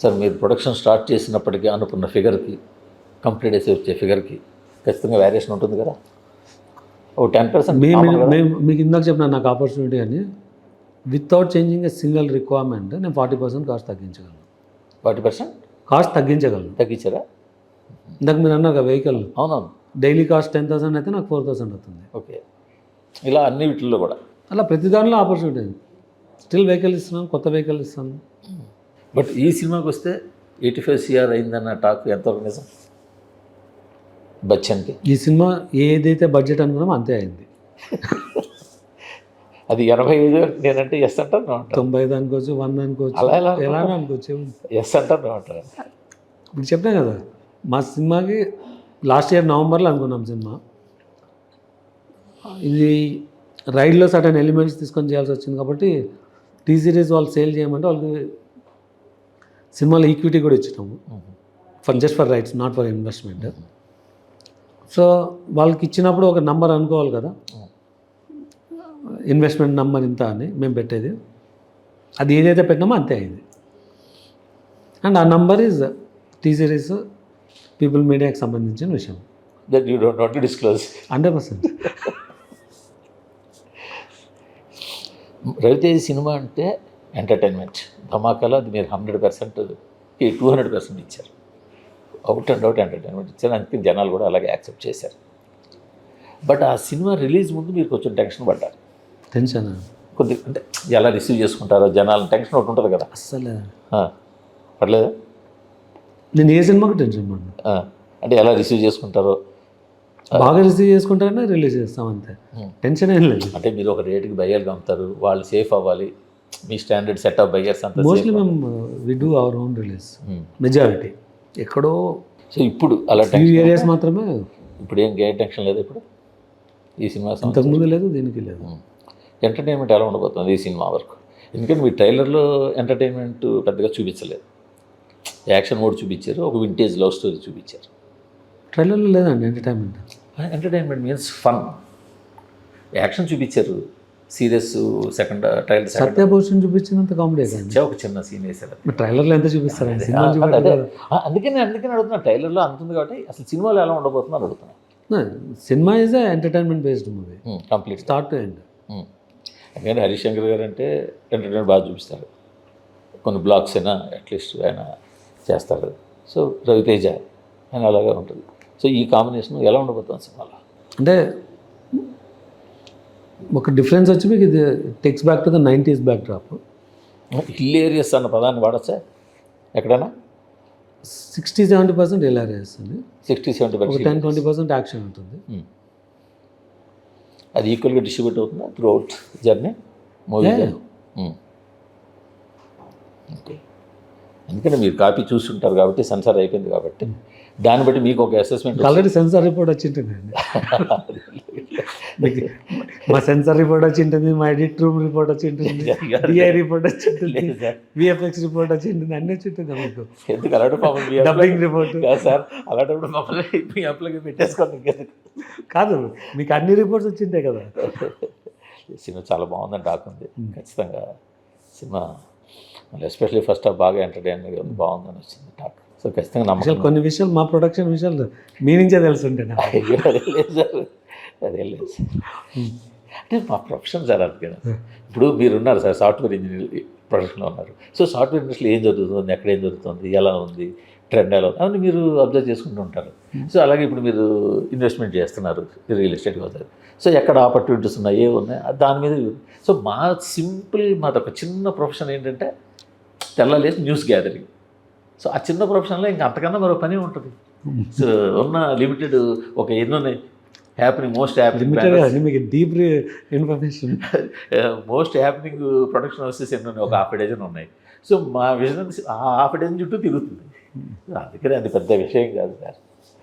Sir మీరు production start చేసినప్పటికీ అనుకున్న ఫిగర్కి కంప్లీట్ చేసి వచ్చే ఫిగర్కి ఖచ్చితంగా వేరియేషన్ ఉంటుంది కదా. ఓ 10% మీకు ఇందాక చెప్పిన నాకు ఆపర్చునిటీ అని without changing a single requirement నేను 40% కాస్ట్ తగ్గించగలను. 40% కాస్ట్ తగ్గించగలను. తగ్గించారా? ఇందాక మీరు అన్నారు వెహికల్ అవునవును, డైలీ కాస్ట్ 10,000 అయితే నాకు 4,000 అవుతుంది. ఓకే, ఇలా అన్ని వీటిల్లో కూడా అలా ప్రతి దానిలో ఆపర్చునిటీ. స్టిల్ వెహికల్ ఇస్తున్నాను, కొత్త వెహికల్ ఇస్తాను. బట్ ఈ సినిమాకి వస్తే 85 CR అయిందన్న టాక్ ఎంతవరకు నిజం? బచ్చన్కి ఈ సినిమా ఏదైతే బడ్జెట్ అనుకున్నామో అంతే అయింది. అది 85 నేనంటే ఎస్ అంటారు, 90 అనుకోవచ్చు, 100 అనుకోవచ్చు, అలా ఎలా అనుకోవచ్చు, ఎస్ అంటారు. ఇప్పుడు చెప్పినా కదా మా సినిమాకి లాస్ట్ ఇయర్ నవంబర్లో అనుకున్నాం సినిమా. ఇది రైడ్లో సర్టన్ ఎలిమెంట్స్ తీసుకొని చేయాల్సి వచ్చింది కాబట్టి టీ సిరీస్ వాళ్ళు సేల్ చేయమంటే వాళ్ళకి సినిమాలో ఈక్విటీ కూడా ఇచ్చినాము just for rights, not for investment. So వాళ్ళకి ఇచ్చినప్పుడు ఒక నంబర్ అనుకోవాలి కదా, ఇన్వెస్ట్మెంట్ నెంబర్ ఇంత అని మేము పెట్టేది. అది ఏదైతే పెట్టినామో అంతే అయింది. అండ్ ఆ number is T series people మీడియాకి సంబంధించిన విషయం. That you don't want to disclose. 100%. Raviteja cinema అంటే ఎంటర్టైన్మెంట్. ధమాకాలో అది మీరు 100% 200% ఇచ్చారు. అవుట్ అండ్ అవుట్ ఎంటర్టైన్మెంట్ ఇచ్చారు. అందుకే జనాలు కూడా అలాగే యాక్సెప్ట్ చేశారు. బట్ ఆ సినిమా రిలీజ్ ముందు మీరు కొంచెం టెన్షన్ పడ్డారు. టెన్షన్ కొద్ది అంటే ఎలా రిసీవ్ చేసుకుంటారో జనాలు టెన్షన్ ఒకటి ఉంటుంది కదా. అస్సలు పడలేదా? నేను ఏ సినిమాకి టెన్షన్ పడ్డా. అంటే ఎలా రిసీవ్ చేసుకుంటారో, బాగా రిసీవ్ చేసుకుంటారనే రిలీజ్ చేస్తాం అంతే, టెన్షన్ ఏం లేదు. అంటే మీరు ఒక రేటుకి బయ్యర్గా అమ్ముతారు, వాళ్ళు సేఫ్ అవ్వాలి, మీ స్టాండర్డ్ సెట్ ఆఫ్ బయ్యర్స్ అంతా. మోస్ట్లీ మేము we do our own release majority. ఎక్కడో సో ఇప్పుడు అలా ఫ్యూ ఏరియాస్ మాత్రమే. ఇప్పుడు ఏం టెన్షన్ లేదు ఇప్పుడు ఈ సినిమా? ఇంతకుముందు లేదు, దీనికి లేదు. ఎంటర్టైన్మెంట్ ఎలా ఉండబోతుంది ఈ సినిమా వరకు? ఎందుకంటే మీ ట్రైలర్లో ఎంటర్టైన్మెంట్ పెద్దగా చూపించలేదు. యాక్షన్ మోడ్ చూపించారు, ఒక వింటేజ్ లవ్ స్టోరీ చూపించారు. ట్రైలర్లో లేదండి entertainment. Entertainment means fun. Action చూపించారు, సీరియస్ సెకండ్ ట్రైలర్ సత్యభూషణ్ చూపించినంత కామెడీ కానీ ఒక చిన్న సీన్ వేశారు. ట్రైలర్లో ఎంత చూపిస్తారండి? అందుకని అడుగుతున్నా, ట్రైలర్లో అంతుంది కాబట్టి అసలు సినిమాలో ఎలా ఉండబోతుందో అడుగుతున్నా. Cinema is entertainment based movie complete start to end. ఎందుకంటే హరిశంకర్ గారు అంటే ఎంటర్టైన్మెంట్ బాగా చూపిస్తారు, కొన్ని బ్లాగ్స్ అయినా అట్లీస్ట్ ఆయన చేస్తారు. సో రవితేజ ఆయన అలాగే ఉంటుంది. సో ఈ కాంబినేషన్ ఎలా ఉండబోతుంది సినిమాలో? అంటే ఒక డిఫరెన్స్ వచ్చి మీకు ఇది takes back to the 90s backdrop. Hilarious అన్న పదాన్ని వాడచ్చా ఎక్కడైనా? 60-70% హిలేరియస్ అండి, 60-70%. 10-20% యాక్షన్ ఉంటుంది. అది ఈక్వల్గా డిస్ట్రిబ్యూట్ అవుతుందా through out journey movie? Okay, ఎందుకంటే మీరు కాపీ చూస్తుంటారు కాబట్టి, సెన్సార్ అయిపోయింది కాబట్టి, దాన్ని బట్టి మీకు ఒక అసెస్మెంట్. ఆల్రెడీ సెన్సార్ రిపోర్ట్ వచ్చింటుందండి. మా సెన్సార్ రిపోర్ట్ వచ్చింటుంది, మా ఎడిట్ రూమ్ రిపోర్ట్ వచ్చింటుంది, డిఐ రిపోర్ట్ వచ్చింటుంది, విఎఫ్ఎక్స్ రిపోర్ట్ వచ్చింటుంది, అన్నీ వచ్చింటుంది మీకు. ఎందుకు అలాంటి డబ్బింగ్ రిపోర్ట్ సార్? అలాంటప్పుడు మమ్మల్ని మీ అప్లకి పెట్టేసుకోండి. కాదు, మీకు అన్ని రిపోర్ట్స్ వచ్చింటాయి కదా. సినిమా చాలా బాగుందని టాక్ ఉంది. ఖచ్చితంగా సినిమా ఎస్పెషల్లీ ఫస్ట్ హాఫ్ బాగా ఎంటర్టైన్గా ఉంది, బాగుందని వచ్చింది టాక్. సో ఖచ్చితంగా నమ్మకం. కొన్ని విషయాలు మా ప్రొడక్షన్ విషయాలు మీ నుంచే తెలుసుంటే అదే లేదు సార్, అంటే మా ప్రొఫెషన్ సార్. అందుకని ఇప్పుడు మీరున్నారు సార్, సాఫ్ట్వేర్ ఇంజనీర్ ప్రొడక్షన్లో ఉన్నారు. సో సాఫ్ట్వేర్ ఇండస్ట్రీలో ఏం జరుగుతుంది, ఎక్కడ ఏం జరుగుతుంది, ఎలా ఉంది, ట్రెండ్ ఎలా ఉంది, అవన్నీ మీరు అబ్జర్వ్ చేసుకుంటూ ఉంటారు. సో అలాగే ఇప్పుడు మీరు ఇన్వెస్ట్మెంట్ చేస్తున్నారు రియల్ ఎస్టేట్ అవుతారు. సో ఎక్కడ ఆపర్చునిటీస్ ఉన్నాయి, ఏ ఉన్నాయి, దాని మీద. సో మాదొక చిన్న ప్రొఫెషన్ ఏంటంటే తెల్లలేసి న్యూస్ గ్యాదరింగ్. సో ఆ చిన్న ప్రొఫెషన్లో ఇంకా అంతకన్నా మరో పని ఉంటుంది. సో ఉన్న లిమిటెడ్ ఒక ఎన్నున్నాయి హ్యాపెనింగ్, మోస్ట్ హ్యాపెనింగ్, మీకు deep information, most happening production houses ఎన్ని ఉన్నాయి, ఒక 1/2 డజన్ ఉన్నాయి. సో మా విజన్ 1/2 డజన్ చుట్టూ తిరుగుతుంది. అందుకని అది పెద్ద విషయం కాదు సార్.